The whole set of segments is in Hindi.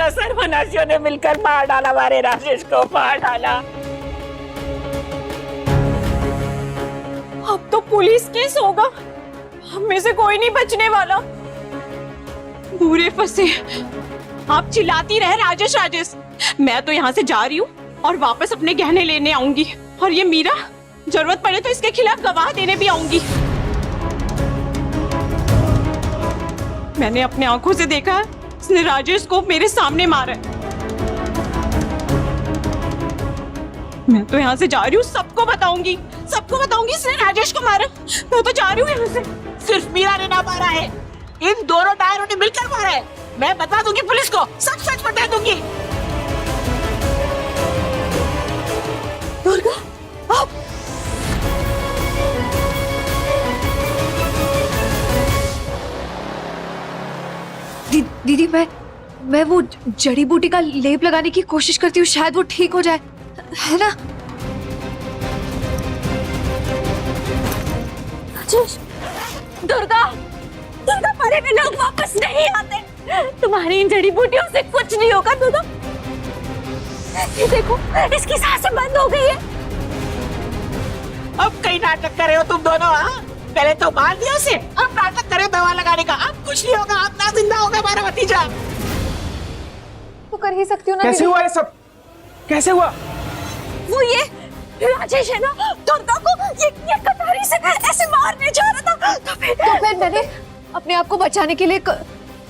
दोनों सर्वनाशियों ने मिलकर मार डाला, हमारे राजेश को मार डाला। अब तो पुलिस केस होगा, हम में से कोई नहीं बचने वाला। पूरे फंसे। आप चिल्लाती रहे राजेश राजेश, मैं तो यहाँ से जा रही हूँ और वापस अपने गहने लेने आऊंगी। और ये मीरा, जरूरत पड़े तो इसके खिलाफ गवाह देने भी आऊंगी। मैंने अपने आंखों से देखा है, इसने राजेश को मेरे सामने मारा है। मैं तो यहाँ से जा रही हूँ, सबको बताऊंगी इसने राजेश को मारा। मैं तो जा रही हूँ यहाँ से। सिर्फ मीरा ने ना मारा है, इन दोनों डायरों ने मिलकर मारा है। मैं बता दूंगी पुलिस को, सब सच बता दूंगी। दुर्गा, आप दीदी मैं वो जड़ी बूटी का लेप लगाने की कोशिश करती हूँ, शायद वो ठीक हो जाए, है ना? दुर्गा, मरे हुए लोग वापस नहीं आते। तुम्हारी इन जड़ी बूटियों से कुछ नहीं होगा दुर्गा। ये देखो, इसकी सांसें बंद हो गई है। अब कई नाटक कर रहे हो तुम दोनों, हाँ? पहले तो मार दिया उसे, अब नाटक करे दवा लगाने का। अब कुछ नहीं होगा, अब ना जिंदा होगा हमारा भतीजा। तो कर ही सकती हूँ ना। कैसे हुआ ये सब? कैसे हुआ? वो ये राजेश है ना, दुर्गा को ये कटारी से ऐसे मारने जा रहा था, तो फिर मैंने अपने आप को बचाने के लिए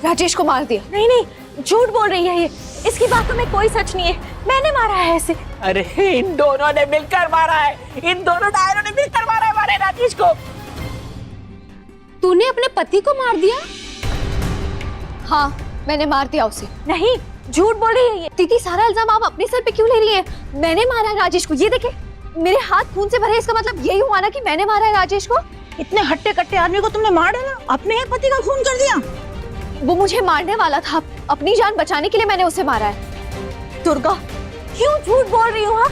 राजेश को मार दिया। नहीं, झूठ बोल रही है ये। इसकी बातों में कोई सच नहीं है। मैंने मारा है ऐसे। अरे इन दोनों ने मिलकर मारा है, इन दोनों डायरों ने मिलकर मारा है हमारे राजेश को। तूने अपने पति को मार दिया? हाँ, मैंने मार दिया उसे। नहीं, झूठ बोल रही है ये। दीदी, सारा इल्जाम आप अपने सर पे क्यों ले रही हैं? मैंने मारा है राजेश को। ये देखे, मेरे हाथ खून से भरे। इसका मतलब यही हुआ ना कि मैंने मारा है राजेश को। इतने हट्टे कट्टे आदमी को तुमने मार डाला, अपने ही पति का खून कर दिया। वो मुझे मारने वाला था, अपनी जान बचाने के लिए मैंने उसे मारा है। दुर्गा, क्यों झूठ बोल रही हो? हाँ,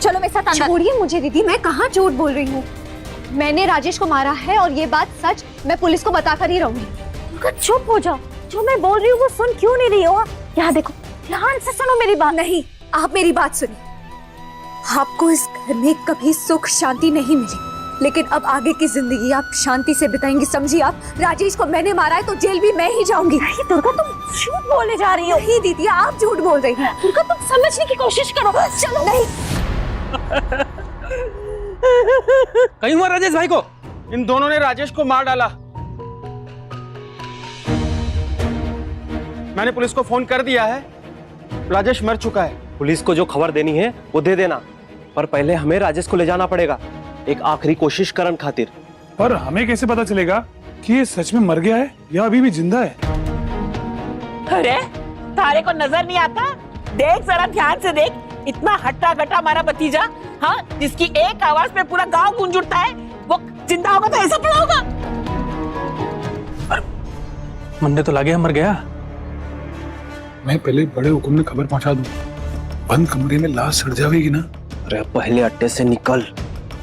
चलो मेरे साथ अंदर। छोड़िए मुझे दीदी, मैं कहाँ झूठ बोल रही हूँ। मैंने राजेश को मारा है और ये बात सच। मैं पुलिस को बताकर ही रहूंगी। दुर्गा, चुप हो जाओ। जो मैं बोल रही हूँ वो सुन क्यों नहीं रही हो? यहाँ देखो, ध्यान से सुनो मेरी बात। नहीं, आप मेरी बात सुनिए। आपको इस घर में कभी सुख शांति नहीं मिली, लेकिन अब आगे की जिंदगी आप शांति से बिताएंगी, समझी? आप राजेश को मैंने मारा है तो जेल भी मैं ही जाऊंगी। नहीं दुर्गा, तुम झूठ बोले जा रही हो। नहीं दीदी, आप झूठ बोल रही हैं। दुर्गा, तुम समझने की कोशिश करो। चलो। नहीं। कहीं हुआ राजेश भाई को? इन दोनों ने राजेश को मार डाला। मैंने पुलिस को फोन कर दिया है, राजेश मर चुका है। पुलिस को जो खबर देनी है वो दे देना, पर पहले हमें राजेश को ले जाना पड़ेगा, एक आखिरी कोशिश करन खातिर। पर हमें कैसे पता चलेगा कि ये सच में मर गया है या अभी भी जिंदा है? अरे तारे को नजर नहीं आता? देख जरा ध्यान से देख, इतना हट्टा कट्टा हमारा भतीजा, हाँ, जिसकी एक आवाज पे पूरा गांव गूंज उठता है, वो जिंदा होगा तो ऐसा पड़ा होगा। मरने तो लगे, मर गया। मैं पहले बड़े हुक्म में खबर पहुंचा दूं, बंद कमरे में लाश सड़ जाएगी ना। अरे पहले अड्डे से निकल,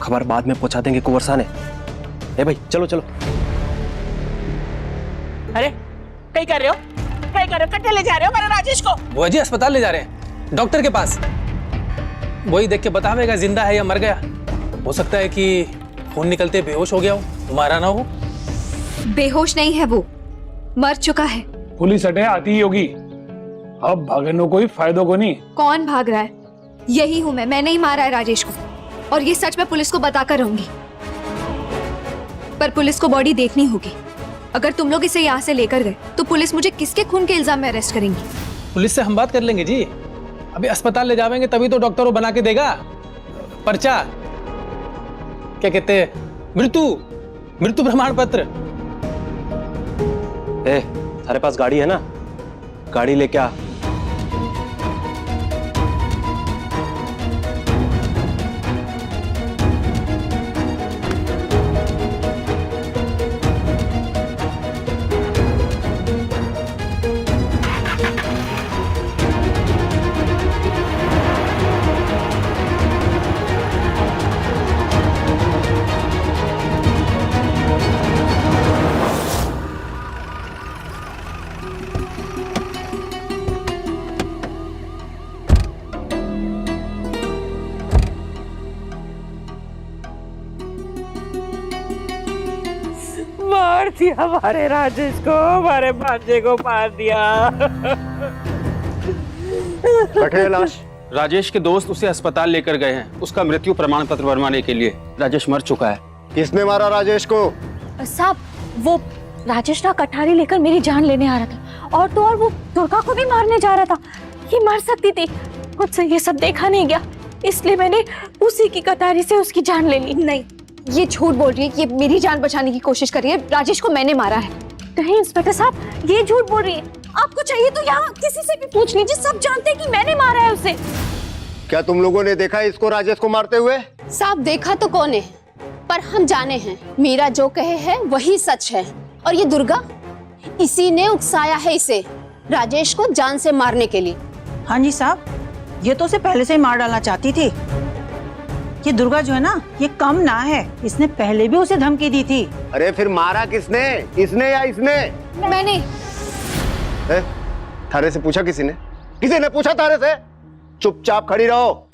खबर बाद में पहुंचा देंगे कुंवर साहब ने। ए भाई चलो चलो। अरे कहीं कर रहे हो, कट्टे ले जा रहे हो हमारे राजेश को? वो जी अस्पताल ले जा रहे हैं, डॉक्टर के पास। वही देख के बतावेगा जिंदा है या मर गया। हो सकता है कि खून निकलते बेहोश हो गया हो, मारा ना हो। बेहोश नहीं है वो, मर चुका है। पुलिस अड्डे आती ही होगी, अब भागने कोई फायदो को नहीं। कौन भाग रहा है? यही हूँ मैंने ही मारा है राजेश को, और ये सच मैं पुलिस को बताकर रहूंगी। पर पुलिस को बॉडी देखनी होगी। अगर तुम लोग इसे यहाँ से लेकर गए तो पुलिस मुझे किसके खून के इल्जाम में अरेस्ट करेंगी? पुलिस से हम बात कर लेंगे जी। अभी अस्पताल ले जाएंगे तभी तो डॉक्टर वो बना के देगा पर्चा, क्या कहते हैं, मृत्यु प्रमाण पत्र। ए, थारे पास गाड़ी है ना? गाड़ी लेके आ। मार दिया हमारे राजेश को, हमारे भांजे को मार दिया। रखे लाश। राजेश के दोस्त उसे अस्पताल लेकर गए हैं उसका मृत्यु प्रमाण पत्र बनवाने के लिए। राजेश मर चुका है। किसने मारा राजेश को? साहब वो राजेश ना कटारी लेकर मेरी जान लेने आ रहा था, और तो और वो दुर्गा को भी मारने जा रहा था। ये मर सकती थी, मुझसे ये सब देखा नहीं गया, इसलिए मैंने उसी की कटारी से उसकी जान ले ली। नहीं, ये झूठ बोल रही है कि ये मेरी जान बचाने की कोशिश कर रही है। राजेश को मैंने मारा है। नहीं इंस्पेक्टर साहब, ये झूठ बोल रही है। आपको चाहिए तो यहाँ किसी से भी पूछ लीजिए, सब जानते हैं कि मैंने मारा है उसे। क्या तुम लोगों ने देखा इसको राजेश को मारते हुए? साहब देखा तो कौन है, पर हम जाने हैं मीरा जो कहे है वही सच है। और ये दुर्गा, इसी ने उकसाया है इसे राजेश को जान से मारने के लिए। हाँ जी साहब, ये तो उसे पहले से ही मार डालना चाहती थी। ये दुर्गा जो है ना, ये कम ना है, इसने पहले भी उसे धमकी दी थी। अरे फिर मारा किसने, इसने या इसने? मैंने। थारे से पूछा किसी ने? किसी ने पूछा थारे से? चुपचाप खड़ी रहो।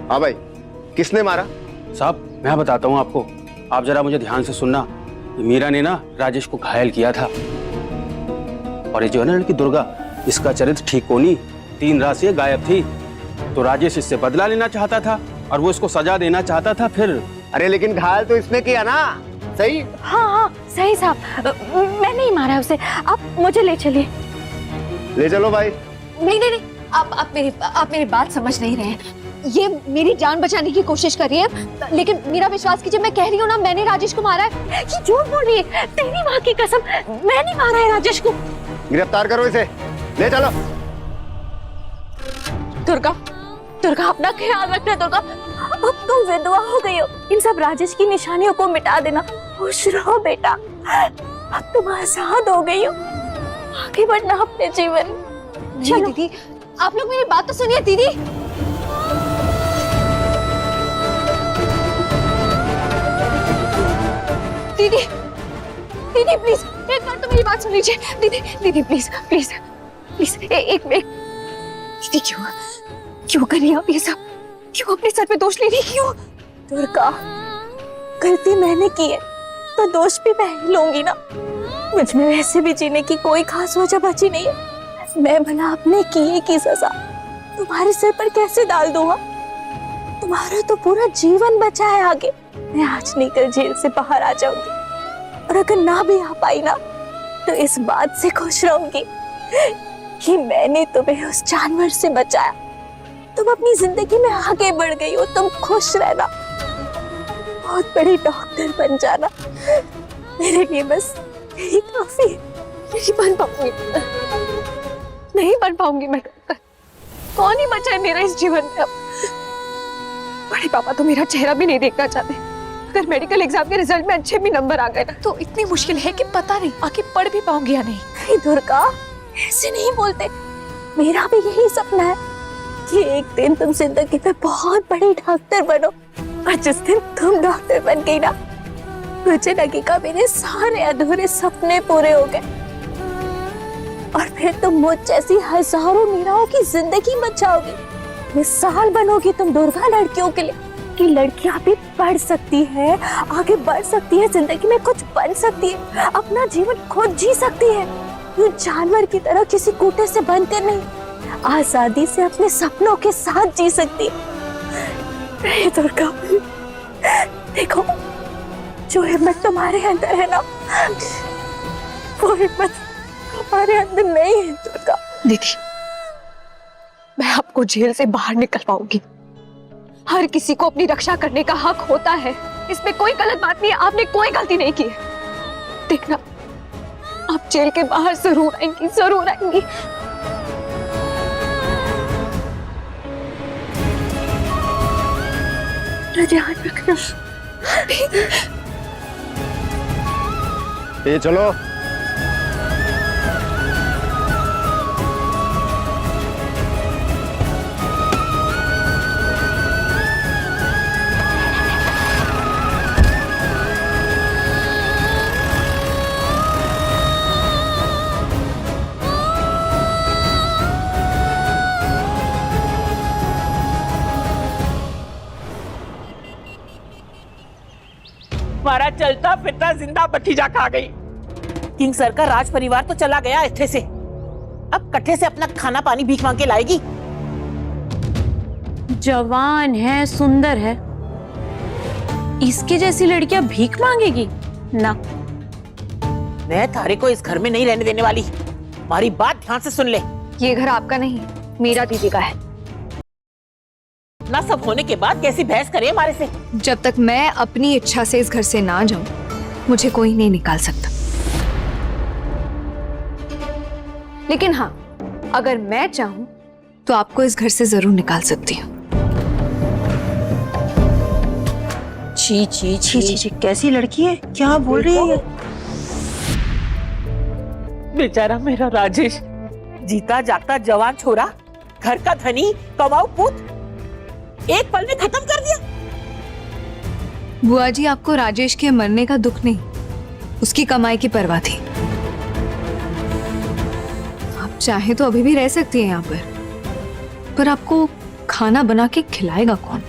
हाँ भाई, किसने मारा? साहब मैं बताता हूँ आपको, आप जरा मुझे ध्यान से सुनना। मीरा ने ना राजेश को घायल किया था, और ये जो है ना लड़की दुर्गा, इसका चरित्र ठीक को नहीं, 3 रात से गायब थी। तो राजेश इससे बदला लेना चाहता था और वो इसको सजा देना चाहता था। फिर अरे लेकिन घायल तो इसने किया ना, सही? हाँ सही साहब, मैंने ही मारा है उसे। आप मुझे ले चलिए। ले चलो भाई। नहीं नहीं नहीं, आप मेरी बात समझ नहीं रहे हैं। ये मेरी जान बचाने की कोशिश कर रही है, लेकिन मेरा विश्वास कीजिए, मैं कह रही हूँ ना, मैंने राजेश को मारा है। ये झूठ बोल रही है, तेरी माँ की कसम, मैंने मारा है राजेश को। गिरफ्तार करो इसे, ले चलो। दुर्गा, दुर्गा अपना ख्याल रखना दुर्गा। अब तुम विधवा हो गई हो, इन सब राजेश की निशानियों को मिटा देना। खुश रहो बेटा, अब तुम आजाद हो गई हो, आगे बढ़ना अपने जीवन। जी दीदी, आप लोग मेरी बात तो सुनिए। दीदी दीदी दीदी प्लीज एक बार तो मेरी बात सुन लीजिए। दीदी दीदी प्लीज प्लीज प्लीज एक दीदी, क्यों कर रही हैं आप ये सब? क्यों अपने सर पे दोष ले रही? क्यों? दुर्गा, गलती मैंने की है तो दोष भी मैं ही लूंगी ना। मुझ में वैसे भी जीने की कोई खास वजह बची नहीं है। मैं भला अपने किए की सजा तुम्हारे सिर पर कैसे डाल दूंगा? तुम्हारा तो पूरा जीवन बचा है आगे। मैं आज नहीं कल जेल से बाहर आ जाऊंगी, और अगर ना भी आ पाई ना, तो इस बात से खुश रहूंगी कि मैंने तुम्हें उस जानवर से बचाया। तुम अपनी जिंदगी में आगे बढ़ गई हो, तुम खुश रहना, बहुत बड़ी डॉक्टर बन जाना। मेरे लिए बस यही काफी है। नहीं बन पाऊंगी, नहीं बन पाऊंगी मैं डॉक्टर। कौन ही बचा है मेरा इस जीवन में अब? बड़े पापा तो मेरा चेहरा भी नहीं देखना चाहते। अगर मेडिकल एग्जाम के रिजल्ट में अच्छे भी नंबर आ गए ना, तो इतनी मुश्किल है कि पता नहीं आगे पढ़ भी पाऊंगी या नहीं। नहीं दुर्गा, ऐसे नहीं बोलते। मेरा भी यही सपना है कि एक दिन तुम जिंदगी में बहुत बड़ी डॉक्टर बनो, और जिस दिन तुम डॉक्टर बन गई ना, मुझे लगेगा मेरे सारे अधूरे सपने पूरे हो गए। और फिर तुम मुझ जैसी हजारों मीराओं की जिंदगी बचाओगी। मिसाल बनोगी तुम दुर्गा लड़कियों के लिए कि लड़कियां भी पढ़ सकती है, आगे बढ़ सकती है, जिंदगी में कुछ बन सकती है, अपना जीवन खुद जी सकती है। ये जानवर की तरह किसी कूटे से बनकर नहीं, आजादी से अपने सपनों के साथ जी सकती है। दुर्गा, देखो, जो हिम्मत तुम्हारे अंदर है ना, वो हिम्मत हमारे अंदर नहीं है दुर्गा। दीदी, मैं आपको जेल से बाहर निकल पाऊंगी। हर किसी को अपनी रक्षा करने का हक होता है, इसमें कोई गलत बात नहीं है। आपने कोई गलती नहीं की है। देखना, आप जेल के बाहर जरूर आएंगी, जरूर आएंगी। ध्यान रखना। ये चलो। हमारा चलता फिरता जिंदा भतीजा खा गई। किंग सर का राज परिवार तो चला गया इत्थे से, अब कट्ठे से अपना खाना पानी भीख मांग के लाएगी। जवान है, सुंदर है, इसके जैसी लड़कियां भीख मांगेगी ना। मैं थारे को इस घर में नहीं रहने देने वाली। हमारी बात ध्यान से सुन ले। ये घर आपका नहीं, मीरा दीदी का है। ना सब होने के बाद कैसी बहस करे हमारे से। जब तक मैं अपनी इच्छा से इस घर से ना जाऊं, मुझे कोई नहीं निकाल सकता। लेकिन हाँ, अगर मैं चाहूं तो आपको इस घर से जरूर निकाल सकती हूँ। छी छी छी छी छी, कैसी लड़की है, क्या बोल रही है ये? बेचारा मेरा राजेश, जीता जागता जवान छोरा, घर का धनी, कमाऊ पुत, एक पल में खत्म कर दिया। बुआ जी, आपको राजेश के मरने का दुख नहीं, उसकी कमाई की परवाह थी। आप चाहे तो अभी भी रह सकती हैं यहाँ पर आपको खाना बना के खिलाएगा कौन?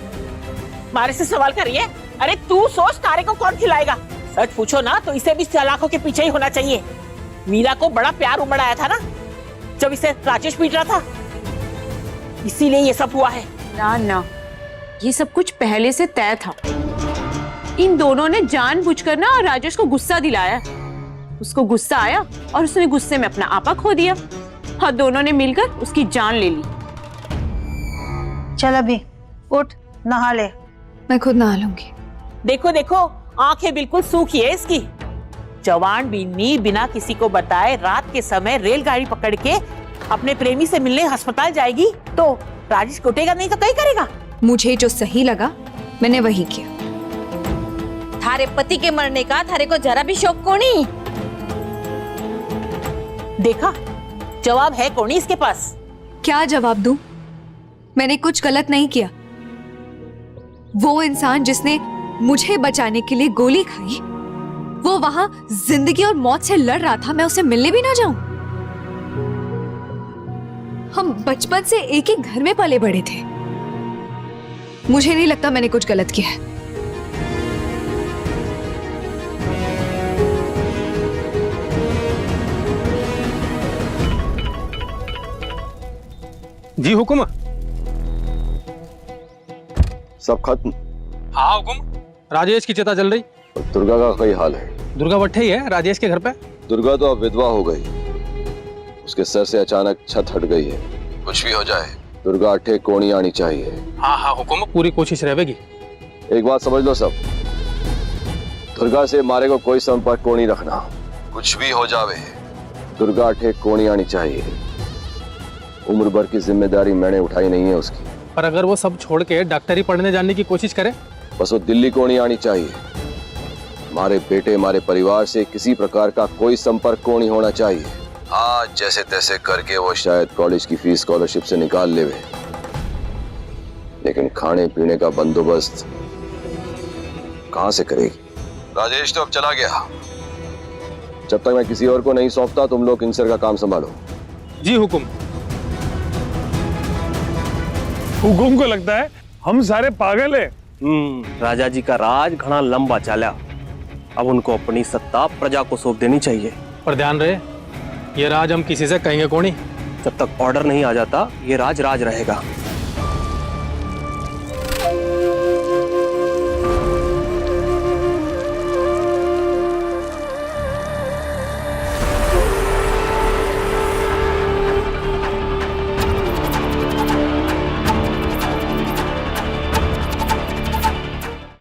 मारे से सवाल करिए। अरे तू सोच, तारे को कौन खिलाएगा? सच पूछो ना तो इसे भी चालाकों के पीछे ही होना चाहिए। मीरा को बड़ा प्यार उमड़ आया था ना जब इसे राजेश पीट रहा था, इसीलिए ये सब हुआ है। ना ना, ये सब कुछ पहले से तय था। इन दोनों ने जानबूझकर ना राजेश को गुस्सा दिलाया। उसको गुस्सा आया और उसने गुस्से में अपना आपा खो दिया और दोनों ने मिलकर उसकी जान ले ली। चल अभी उठ, नहा ले। मैं खुद नहा लूंगी। देखो देखो, आंखें बिल्कुल सूखी है इसकी। जवान बीनी बिना किसी को बताए रात के समय रेलगाड़ी पकड़ के अपने प्रेमी से मिलने अस्पताल जाएगी तो राजेश कुटेगा नहीं तो कहीं करेगा। मुझे जो सही लगा मैंने वही किया। थारे पति के मरने का थारे को जरा भी शौक को नहीं। देखा, जवाब है कौन इसके पास। क्या जवाब दूं? मैंने कुछ गलत नहीं किया। वो इंसान जिसने मुझे बचाने के लिए गोली खाई, वो वहां जिंदगी और मौत से लड़ रहा था, मैं उसे मिलने भी ना जाऊं? हम बचपन से एक ही घर में पले बड़े थे। मुझे नहीं लगता मैंने कुछ गलत किया है। जी हुक्म। सब खत्म? हाँ हुक्म। राजेश की चिता जल रही। दुर्गा का कई हाल है? दुर्गा बैठे ही है राजेश के घर पे। दुर्गा तो अब विधवा हो गई, उसके सर से अचानक छत हट गई है। कुछ भी हो जाए दुर्गा अठे कोणी आनी चाहिए। हाँ हाँ हुक्म, पूरी कोशिश रहेगी। एक बात समझ लो सब, दुर्गा से मारे को कोई संपर्क को नहीं रखना। कुछ भी हो जावे दुर्गा अठे कोणी आनी चाहिए। उम्र भर की जिम्मेदारी मैंने उठाई नहीं है उसकी। पर अगर वो सब छोड़ के डॉक्टरी पढ़ने जाने की कोशिश करे? बस वो दिल्ली को नहीं आनी चाहिए। हमारे बेटे हमारे परिवार से किसी प्रकार का कोई संपर्क को नहीं होना चाहिए। हाँ, जैसे तैसे करके वो शायद कॉलेज की फीस स्कॉलरशिप से निकाल लेवे, लेकिन खाने पीने का बंदोबस्त कहां से करेगी? राजेश तो अब चला गया, जब तक मैं किसी और को नहीं सौंपता तुम लोग इंसर का काम संभालो। जी हुक्म। हुकुम को लगता है हम सारे पागल है। राजा जी का राज घना लंबा चला, अब उनको अपनी सत्ता प्रजा को सौंप देनी चाहिए। पर ध्यान रहे, ये राज हम किसी से कहेंगे कौन नहीं। जब तक ऑर्डर नहीं आ जाता ये राज रहेगा।